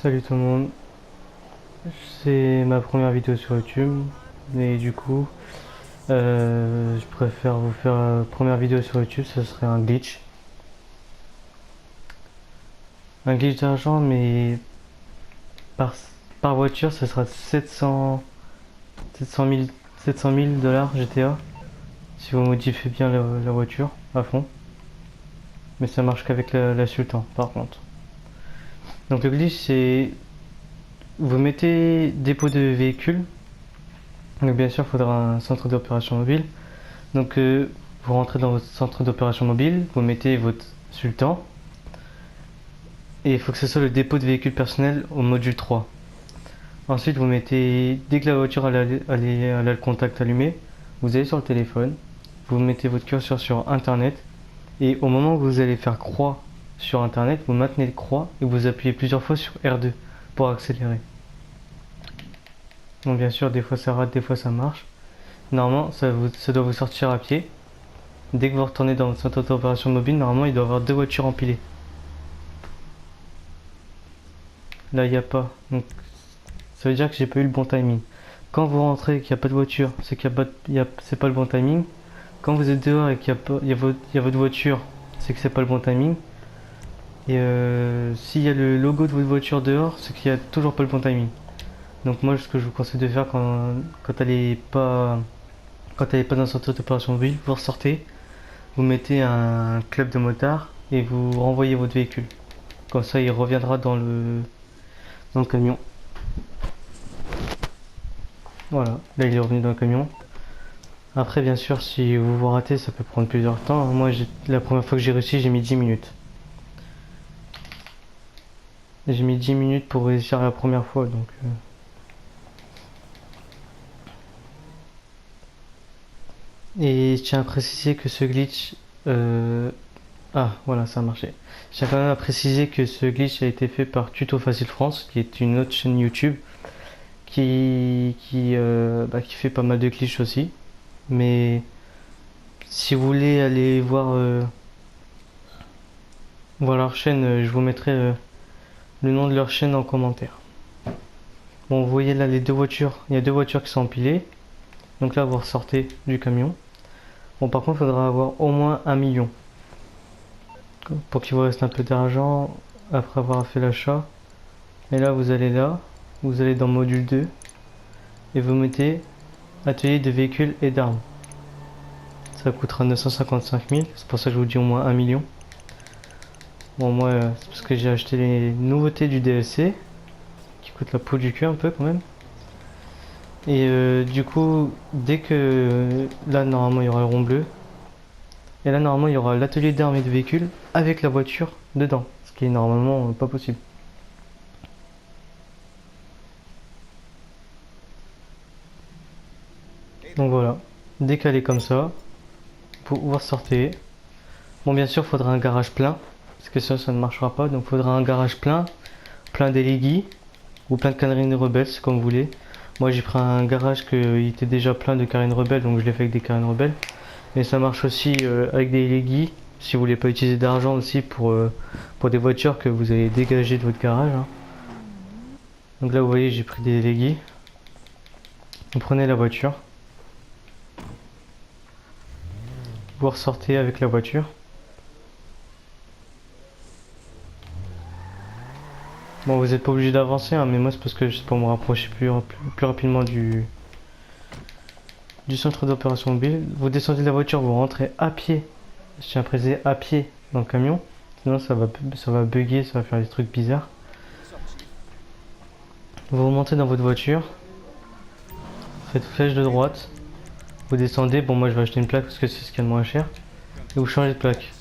Salut tout le monde, c'est ma première vidéo sur YouTube et du coup je préfère vous faire la première vidéo sur YouTube, ce serait un glitch. Un glitch d'argent mais par, par voiture ce sera 700 000 dollars GTA si vous modifiez bien la voiture à fond. Mais ça marche qu'avec la Sultan par contre. Donc le glitch c'est vous mettez dépôt de véhicule. Donc bien sûr il faudra un centre d'opération mobile. Donc vous rentrez dans votre centre d'opération mobile, vous mettez votre sultan et il faut que ce soit le dépôt de véhicule personnel au module 3. Ensuite vous mettez, dès que la voiture a le contact allumé, vous allez sur le téléphone, vous mettez votre curseur sur internet et au moment où vous allez faire croix sur internet, vous maintenez le croix et vous appuyez plusieurs fois sur R2 pour accélérer. Donc bien sûr des fois ça rate, des fois ça marche. Normalement ça doit vous sortir à pied. Dès que vous retournez dans votre centre d'opération mobile, normalement il doit y avoir deux voitures empilées. Là, il n'y a pas. Donc, ça veut dire que j'ai pas eu le bon timing. Quand vous rentrez et qu'il n'y a pas de voiture, c'est qu'il y a pas, c'est pas le bon timing. Quand vous êtes dehors et qu'il y a, pas, il y a votre voiture, c'est que c'est pas le bon timing. Et s'il y a le logo de votre voiture dehors, c'est qu'il y a toujours pas le bon timing. Donc moi, ce que je vous conseille de faire quand elle est pas dans le centre d'opération mobile, vous ressortez, vous mettez un club de motard et vous renvoyez votre véhicule. Comme ça, il reviendra dans le camion. Voilà, là il est revenu dans le camion. Après, bien sûr, si vous vous ratez, ça peut prendre plusieurs temps. Moi, la première fois que j'ai réussi, j'ai mis 10 minutes. J'ai mis 10 minutes pour réussir la première fois, donc... Et je tiens à préciser que ce glitch... Ah, voilà, ça a marché. Je tiens quand même à préciser que ce glitch a été fait par Tuto Facile France, qui est une autre chaîne YouTube, qui fait pas mal de glitches aussi. Mais si vous voulez aller voir leur chaîne, je vous mettrai le nom de leur chaîne en commentaire. Bon, vous voyez là les deux voitures, il y a deux voitures qui sont empilées. Donc là, vous ressortez du camion. Bon, par contre, il faudra avoir au moins 1 million pour qu'il vous reste un peu d'argent après avoir fait l'achat. Et là, vous allez dans module 2 et vous mettez atelier de véhicules et d'armes. Ça coûtera 955 000, c'est pour ça que je vous dis au moins 1 million. Bon, moi, c'est parce que j'ai acheté les nouveautés du DLC qui coûtent la peau du cul un peu quand même. Et du coup, dès que là, normalement, il y aura le rond bleu. Et là, normalement, il y aura l'atelier d'armes et de véhicules avec la voiture dedans. Ce qui est normalement pas possible. Donc voilà. Dès qu'elle est comme ça, vous ressortez. Bon, bien sûr, il faudra un garage plein. Parce que ça ne marchera pas. Donc il faudra un garage plein. Plein d'éléguis. Ou plein de canarines rebelles, c'est comme vous voulez. Moi, j'ai pris un garage qui était déjà plein de carines rebelles. Donc je l'ai fait avec des carines rebelles. Mais ça marche aussi avec des éléguis. Si vous voulez pas utiliser d'argent aussi pour des voitures que vous allez dégager de votre garage, hein. Donc là vous voyez j'ai pris des éléguis. Vous prenez la voiture. Vous ressortez avec la voiture. Bon vous n'êtes pas obligé d'avancer hein, mais moi c'est parce que c'est pour me rapprocher plus rapidement du centre d'opération mobile. Vous descendez de la voiture, vous rentrez à pied. Je tiens à préciser à pied dans le camion. Sinon ça va bugger, ça va faire des trucs bizarres. Vous remontez dans votre voiture. Faites flèche de droite. Vous descendez, bon moi je vais acheter une plaque parce que c'est ce qu'il y a de moins cher. Et vous changez de plaque.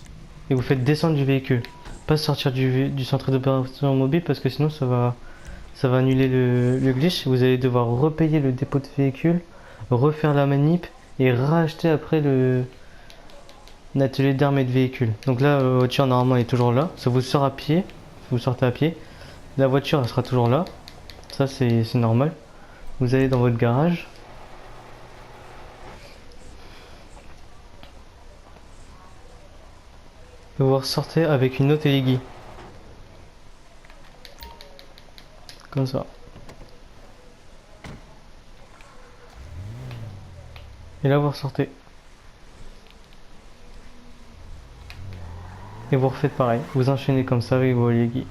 Et vous faites descendre du véhicule. Pas sortir du centre d'opération mobile parce que sinon ça va annuler le glitch. Vous allez devoir repayer le dépôt de véhicule, refaire la manip et racheter après l'atelier d'armes et de véhicules. Donc là, la voiture normalement est toujours là. Ça vous sort à pied. Vous sortez à pied. La voiture elle sera toujours là. Ça c'est normal. Vous allez dans votre garage. Et vous ressortez avec une autre Eligi. Comme ça. Et là vous ressortez. Et vous refaites pareil. Vous enchaînez comme ça avec vos légumes.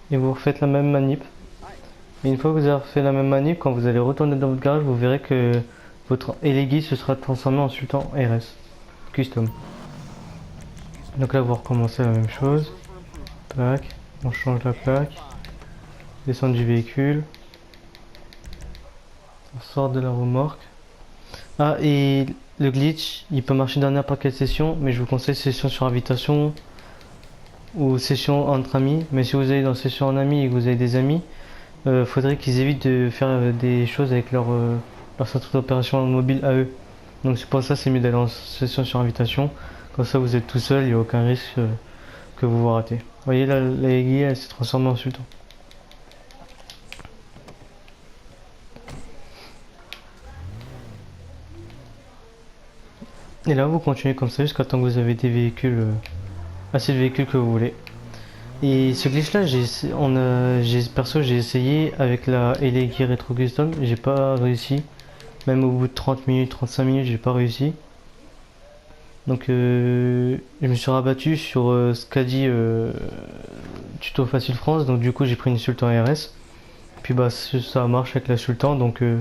Et vous refaites la même manip. Et une fois que vous avez fait la même manip, quand vous allez retourner dans votre garage, vous verrez que votre Elegi se sera transformé en Sultan RS Custom. Donc là vous recommencez la même chose. Plaque, on change la plaque. Descendre du véhicule. On sort de la remorque. Ah, et le glitch, il peut marcher dans n'importe quelle session, mais je vous conseille session sur invitation ou session entre amis. Mais si vous allez dans session en amis et que vous avez des amis, faudrait qu'ils évitent de faire des choses avec leur centre d'opération mobile à eux. Donc c'est pour ça c'est mieux d'aller en session sur invitation. Comme ça vous êtes tout seul, il n'y a aucun risque que vous vous ratez. Vous voyez là, la aiguille elle s'est transformée en sultan. Et là vous continuez comme ça jusqu'à temps que vous avez des véhicules, assez de véhicules que vous voulez. Et ce glitch là, perso j'ai essayé avec la Elegi Retro Custom, j'ai pas réussi. Même au bout de 30 minutes, 35 minutes, j'ai pas réussi. Donc je me suis rabattu sur ce qu'a dit Tuto Facile France, donc du coup j'ai pris une Sultan RS. Puis bah ça marche avec la Sultan, donc je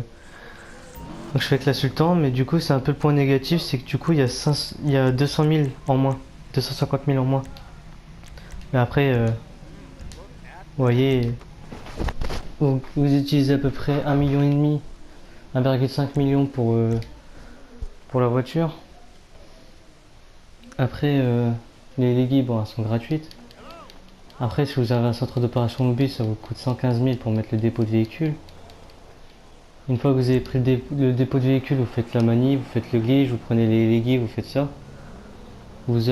fais avec la Sultan, mais du coup c'est un peu le point négatif, c'est que du coup il y a 200 000 en moins, 250 000 en moins. Mais après, vous voyez, vous utilisez à peu près 1,5 million, 1,5 million pour la voiture. Après, les Legis, bon, elles sont gratuites. Après, si vous avez un centre d'opération mobile, ça vous coûte 115 000 pour mettre le dépôt de véhicule. Une fois que vous avez pris le dépôt de véhicule, vous faites la manie, vous faites le glitch, vous prenez les Legis, vous faites ça. Vous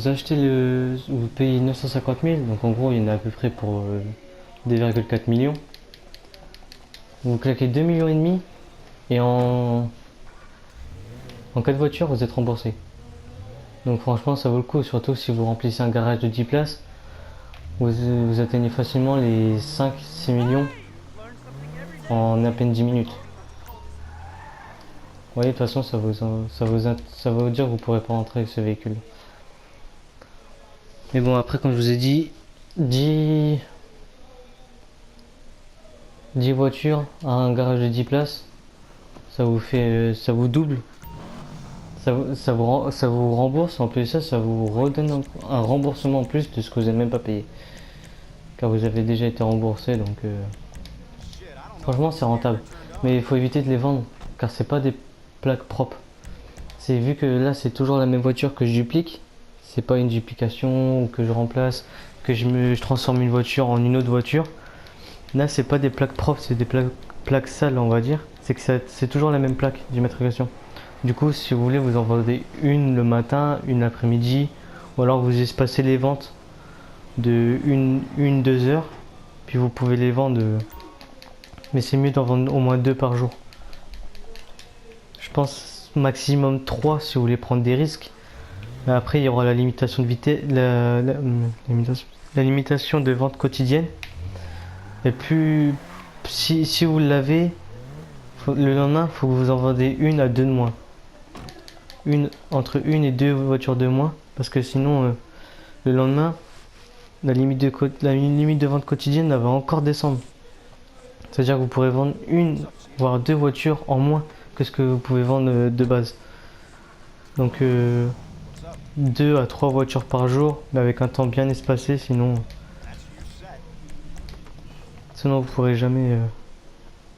achetez vous payez 950 000, donc en gros il y en a à peu près pour 2,4 millions. Vous claquez 2,5 millions et en cas de voiture vous êtes remboursé. Donc franchement ça vaut le coup, surtout si vous remplissez un garage de 10 places, vous atteignez facilement les 5-6 millions en à peine 10 minutes. Vous voyez, de toute façon ça va vous dire que vous ne pourrez pas rentrer avec ce véhicule. Mais bon, après comme je vous ai dit, 10 voitures à un garage de 10 places, ça vous double. Ça vous rembourse, en plus de ça, ça vous redonne un remboursement en plus de ce que vous n'avez même pas payé. Car vous avez déjà été remboursé, donc franchement c'est rentable. Mais il faut éviter de les vendre, car c'est pas des plaques propres. C'est vu que là c'est toujours la même voiture que je duplique, c'est pas une duplication ou que je remplace, que je transforme une voiture en une autre voiture. Là c'est pas des plaques propres, c'est des plaques sales on va dire. C'est que c'est toujours la même plaque d'immatriculation. Du coup, si vous voulez, vous en vendez une le matin, une l'après-midi, ou alors vous espacez les ventes de 1-2 heures, puis vous pouvez les vendre. Mais c'est mieux d'en vendre au moins 2 par jour. Je pense maximum 3 si vous voulez prendre des risques. Mais après, il y aura la limitation de vitesse, la limitation de vente quotidienne. Et puis, si vous l'avez, le lendemain, il faut que vous en vendez 1 à 2 de moins. Entre 1 et 2 voitures de moins, parce que sinon le lendemain la limite de vente quotidienne va encore descendre. C'est à dire que vous pourrez vendre 1 voire 2 voitures en moins que ce que vous pouvez vendre de base. Donc 2 à 3 voitures par jour, mais avec un temps bien espacé, sinon vous pourrez jamais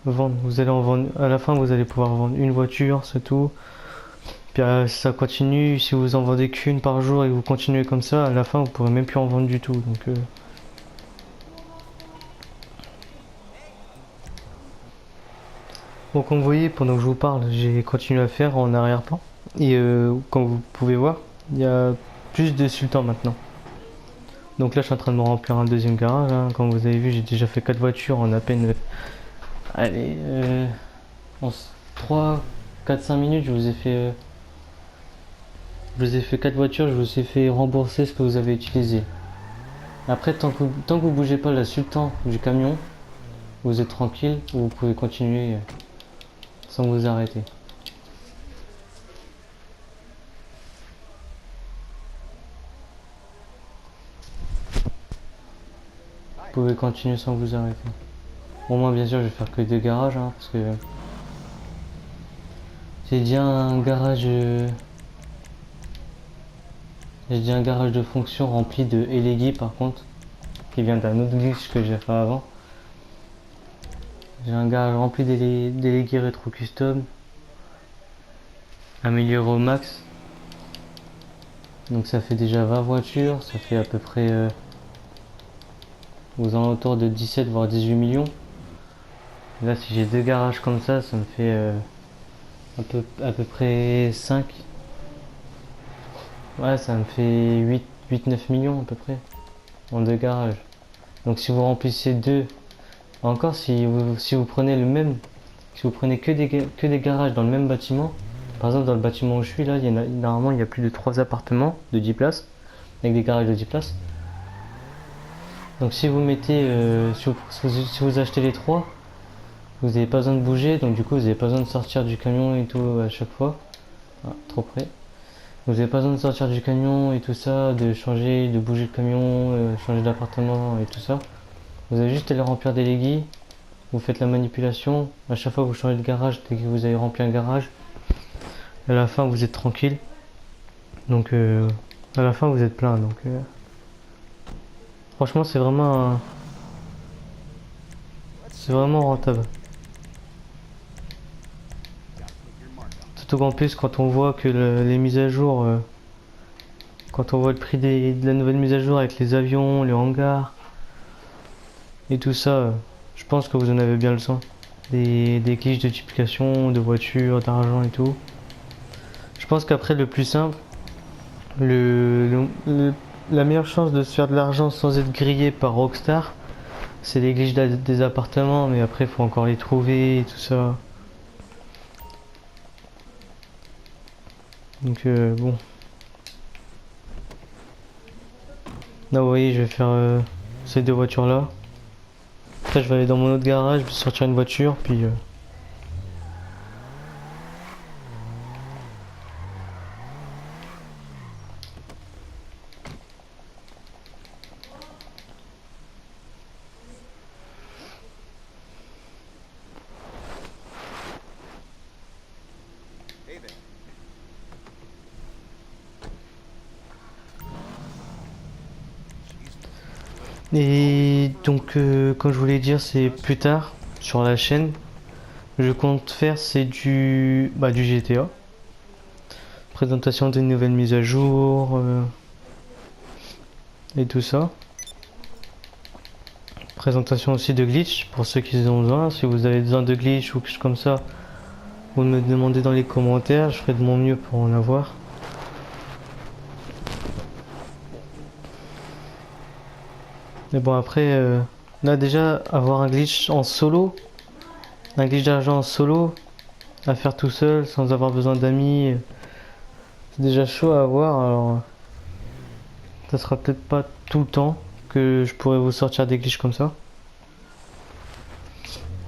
vendre. Vous allez en vendre à la fin, vous allez pouvoir vendre une voiture, c'est tout. Puis si ça continue, si vous en vendez qu'une par jour et que vous continuez comme ça, à la fin vous pourrez même plus en vendre du tout. Donc bon, comme vous voyez, pendant que je vous parle, j'ai continué à faire en arrière-plan. Et comme vous pouvez voir, il y a plus de sultans maintenant. Donc là je suis en train de me remplir un deuxième garage, hein. Comme vous avez vu, j'ai déjà fait 4 voitures en à peine allez 3, 4, 5 minutes, je vous ai fait 4 voitures, je vous ai fait rembourser ce que vous avez utilisé. Après, tant que vous bougez pas la sultan du camion, vous êtes tranquille, vous pouvez continuer sans vous arrêter. Vous pouvez continuer sans vous arrêter. Bon, moi, bien sûr, je vais faire que 2 garages, hein, parce que j'ai déjà un garage. J'ai déjà un garage de fonction rempli de Elegi par contre, qui vient d'un autre glitch que j'ai fait avant. J'ai un garage rempli d'Elegi rétro custom, amélioré au max. Donc ça fait déjà 20 voitures, ça fait à peu près aux alentours de 17 voire 18 millions. Là, si j'ai 2 garages comme ça me fait à peu près 5. Ouais, ça me fait 8-9 millions à peu près en 2 garages. Donc si vous remplissez 2, encore si vous prenez le même, si vous prenez que des garages dans le même bâtiment, par exemple dans le bâtiment où je suis là, normalement il y a plus de 3 appartements de 10 places, avec des garages de 10 places. Donc si vous mettez, si vous achetez les 3, vous n'avez pas besoin de bouger, donc du coup vous n'avez pas besoin de sortir du camion et tout à chaque fois. Ah, trop près. Vous n'avez pas besoin de sortir du camion et tout ça, de changer, de bouger le camion, changer d'appartement et tout ça. Vous avez juste à les remplir des légumes, vous faites la manipulation, à chaque fois vous changez de garage dès que vous avez rempli un garage. À la fin vous êtes tranquille. Donc à la fin vous êtes plein. Donc franchement c'est vraiment rentable. Surtout qu'en plus quand on voit que les mises à jour, quand on voit le prix de la nouvelle mise à jour avec les avions, les hangars et tout ça, je pense que vous en avez bien le sens. Des glitches de duplication, de voitures, d'argent et tout. Je pense qu'après le plus simple, la meilleure chance de se faire de l'argent sans être grillé par Rockstar, c'est les glitches des appartements, mais après il faut encore les trouver et tout ça. Donc bon. Là vous voyez, je vais faire ces 2 voitures là. Après je vais aller dans mon autre garage, je vais sortir une voiture, puis et donc comme je voulais dire, c'est plus tard sur la chaîne. Je compte faire c'est du GTA. Présentation des nouvelles mises à jour et tout ça. Présentation aussi de glitch pour ceux qui en ont besoin. Si vous avez besoin de glitch ou quelque chose comme ça, vous me demandez dans les commentaires, je ferai de mon mieux pour en avoir. Mais bon après, là déjà avoir un glitch en solo, un glitch d'argent en solo, à faire tout seul sans avoir besoin d'amis, c'est déjà chaud à avoir. Alors ça sera peut-être pas tout le temps que je pourrais vous sortir des glitches comme ça.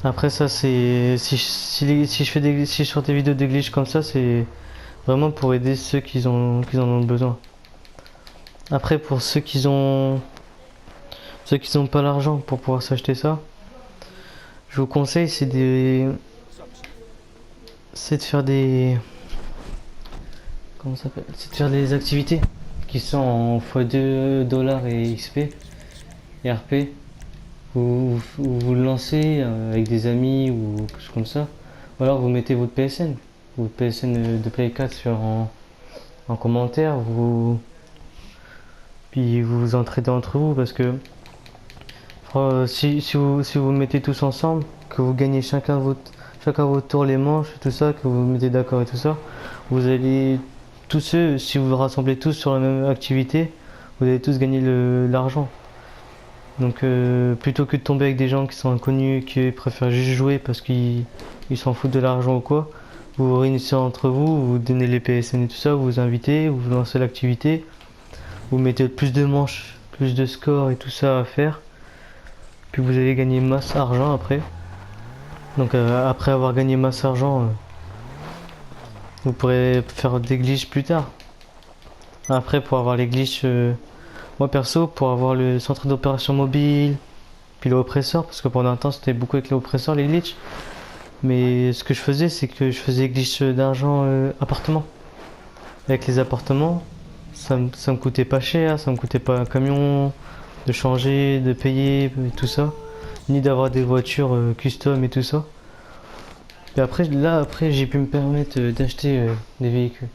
Après ça c'est si je fais si je sors des vidéos de glitch comme ça, c'est vraiment pour aider ceux qui en ont besoin. Après pour ceux qui ont pas l'argent pour pouvoir s'acheter ça, je vous conseille c'est de faire des comment ça s'appelle, c'est de faire des activités qui sont en x2 dollars et XP et RP. Vous le lancez avec des amis ou quelque chose comme ça. Ou alors vous mettez votre PSN de Play 4 en commentaire, puis vous vous entraidez entre vous parce que si vous mettez tous ensemble, que vous gagnez chacun votre tour les manches, tout ça, que vous vous mettez d'accord et tout ça, vous allez tous ceux, si vous vous rassemblez tous sur la même activité, vous allez tous gagner l'argent. Donc plutôt que de tomber avec des gens qui sont inconnus, qui préfèrent juste jouer parce qu'ils s'en foutent de l'argent ou quoi, vous vous réunissez entre vous, vous donnez les PSN et tout ça, vous vous invitez, vous lancez l'activité, vous mettez plus de manches, plus de scores et tout ça à faire. Puis vous allez gagner masse argent après. Donc après avoir gagné masse argent, vous pourrez faire des glitches plus tard. Après pour avoir les glitches, moi perso pour avoir le centre d'opération mobile, puis le oppresseur, parce que pendant un temps c'était beaucoup avec l'oppresseur les glitches. Mais ce que je faisais c'est que je faisais glitch d'argent appartement. Avec les appartements, ça me coûtait pas cher, ça me coûtait pas un camion de changer, de payer et tout ça. Ni d'avoir des voitures custom et tout ça. Et après, là, après, j'ai pu me permettre d'acheter des véhicules.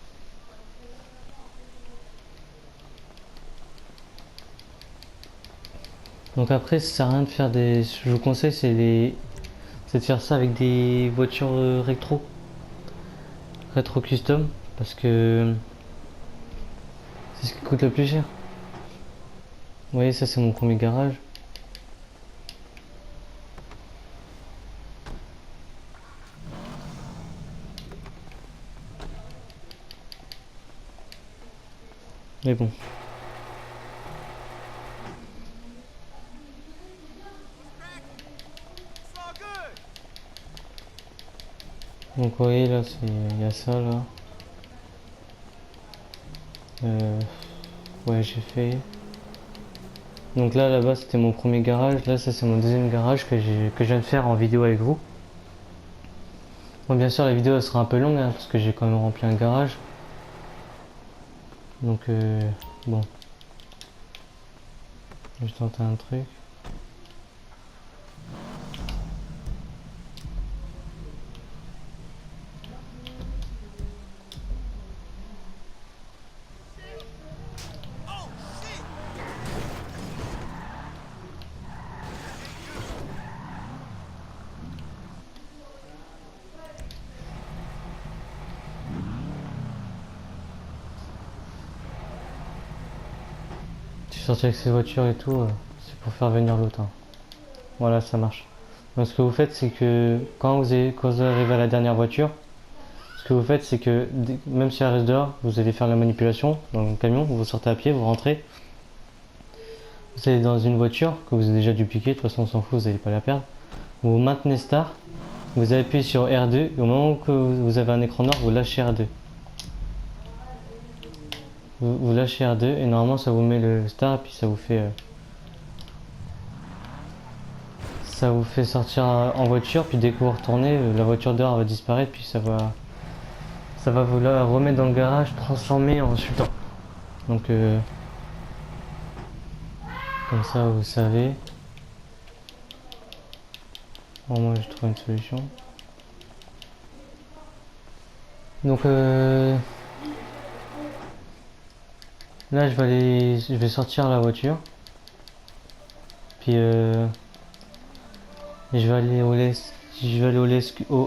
Donc après, ça sert à rien de faire des... Je vous conseille, c'est de faire ça avec des voitures rétro custom, parce que c'est ce qui coûte le plus cher. Vous voyez, ça c'est mon premier garage. Mais bon. Donc vous voyez là, il y a ça là. Ouais, j'ai fait. Donc là-bas, c'était mon premier garage. Là, ça c'est mon deuxième garage que je viens de faire en vidéo avec vous. Bon, bien sûr, la vidéo elle sera un peu longue hein, parce que j'ai quand même rempli un garage. Donc bon, je vais tenter un truc. Je suis sorti avec ces voitures et tout, c'est pour faire venir l'autre. Hein. Voilà, ça marche. Donc ce que vous faites, c'est que quand vous arrivez à la dernière voiture, ce que vous faites, c'est que même si elle reste dehors, vous allez faire la manipulation dans le camion, vous sortez à pied, vous rentrez, vous allez dans une voiture que vous avez déjà dupliquée, de toute façon on s'en fout, vous n'allez pas la perdre. Vous maintenez Start, vous appuyez sur R2 et au moment que vous avez un écran noir, vous lâchez R2. Vous lâchez R2 et normalement ça vous met le Start et puis ça vous fait sortir en voiture, puis dès que vous retournez, la voiture dehors va disparaître, puis ça va vous la remettre dans le garage, transformer en sultan. Donc comme ça vous savez. Bon, moi je trouve une solution. Donc là je vais sortir la voiture. Puis je vais aller au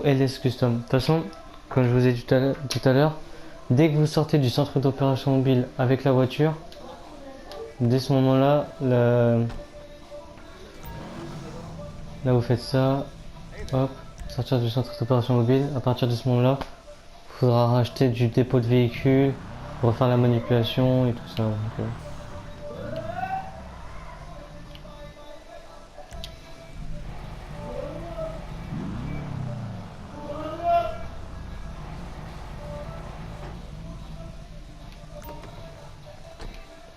LS Custom. De toute façon, comme je vous ai dit tout à l'heure, dès que vous sortez du centre d'opération mobile avec la voiture, dès ce moment-là, là vous faites ça, hop, sortir du centre d'opération mobile. À partir de ce moment-là, il faudra racheter du dépôt de véhicule, refaire la manipulation et tout ça. Donc,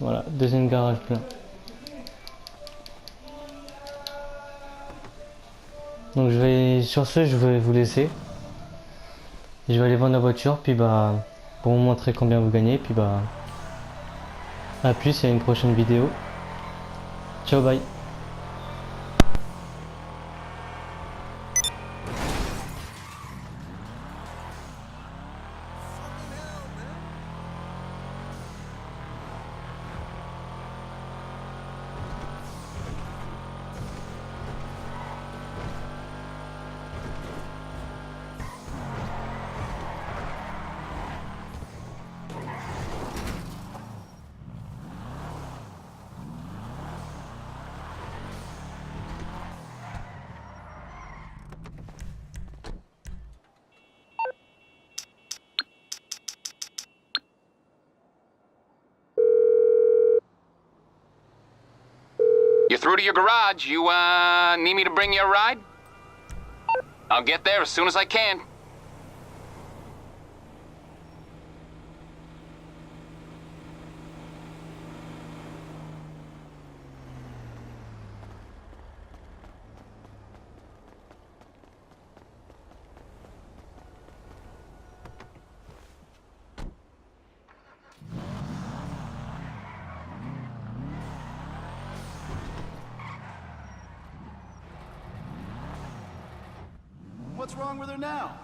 voilà, deuxième garage plein. Donc sur ce, je vais vous laisser. Je vais aller vendre la voiture, puis bah, pour vous montrer combien vous gagnez, puis bah, à plus et à une prochaine vidéo. Ciao, bye. through to your garage. You, need me to bring you a ride? I'll get there as soon as I can. What's wrong with her now?